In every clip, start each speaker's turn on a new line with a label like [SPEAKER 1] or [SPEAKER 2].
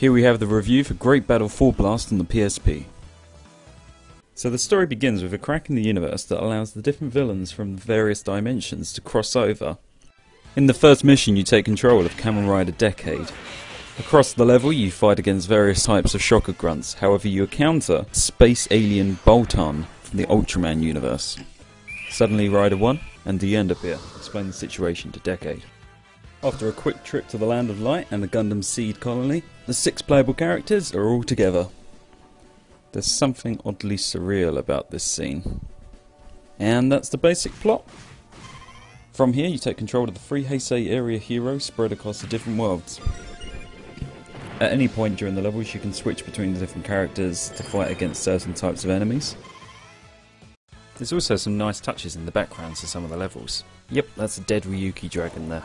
[SPEAKER 1] Here we have the review for Great Battle Fullblast on the PSP. So the story begins with a crack in the universe that allows the different villains from various dimensions to cross over. In the first mission you take control of Kamen Rider Decade. Across the level you fight against various types of shocker grunts, however you encounter space alien Bolton from the Ultraman universe. Suddenly Rider 1 and the end appear, explain the situation to Decade. After a quick trip to the Land of Light and the Gundam Seed colony, the 6 playable characters are all together. There's something oddly surreal about this scene. And that's the basic plot. From here you take control of the 3 Heisei area heroes spread across the different worlds. At any point during the levels you can switch between the different characters to fight against certain types of enemies. There's also some nice touches in the backgrounds to some of the levels. Yep, that's a dead Ryuki dragon there.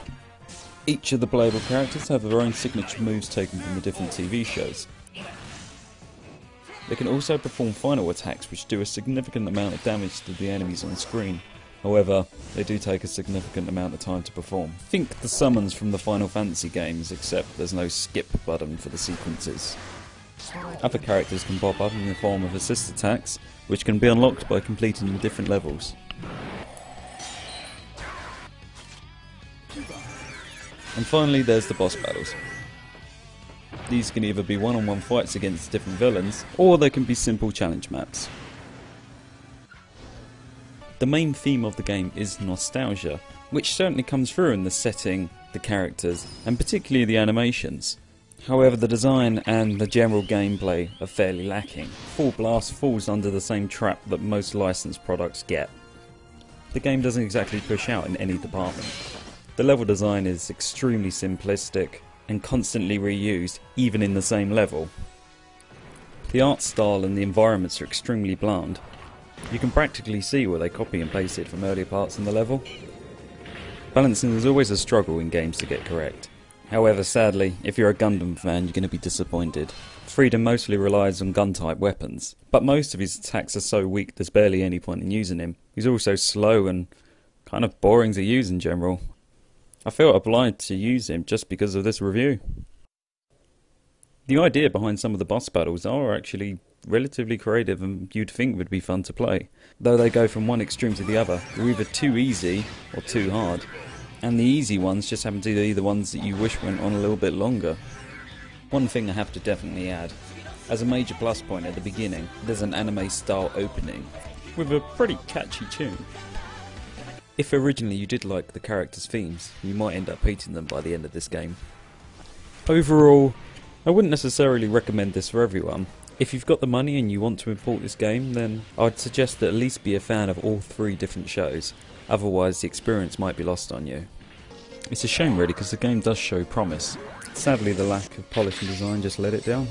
[SPEAKER 1] Each of the playable characters have their own signature moves taken from the different TV shows. They can also perform final attacks which do a significant amount of damage to the enemies on screen. However, they do take a significant amount of time to perform. Think the summons from the Final Fantasy games, except there's no skip button for the sequences. Other characters can pop up in the form of assist attacks, which can be unlocked by completing the different levels. And finally there's the boss battles. These can either be one-on-one fights against different villains, or they can be simple challenge maps. The main theme of the game is nostalgia, which certainly comes through in the setting, the characters, and particularly the animations. However, the design and the general gameplay are fairly lacking. Fullblast falls under the same trap that most licensed products get. The game doesn't exactly push out in any department. The level design is extremely simplistic and constantly reused, even in the same level. The art style and the environments are extremely bland. You can practically see where they copy and pasted from earlier parts in the level. Balancing is always a struggle in games to get correct. However, sadly, if you're a Gundam fan, you're going to be disappointed. Freedom mostly relies on gun-type weapons, but most of his attacks are so weak there's barely any point in using him. He's also slow and kind of boring to use in general. I felt obliged to use him just because of this review. The idea behind some of the boss battles are actually relatively creative and you'd think would be fun to play. Though they go from one extreme to the other, they're either too easy or too hard. And the easy ones just happen to be the ones that you wish went on a little bit longer. One thing I have to definitely add, as a major plus point at the beginning, there's an anime style opening with a pretty catchy tune. If originally you did like the characters' themes, you might end up hating them by the end of this game. Overall, I wouldn't necessarily recommend this for everyone. If you've got the money and you want to import this game, then I'd suggest that at least be a fan of all 3 different shows, otherwise the experience might be lost on you. It's a shame really because the game does show promise. Sadly the lack of polish and design just let it down.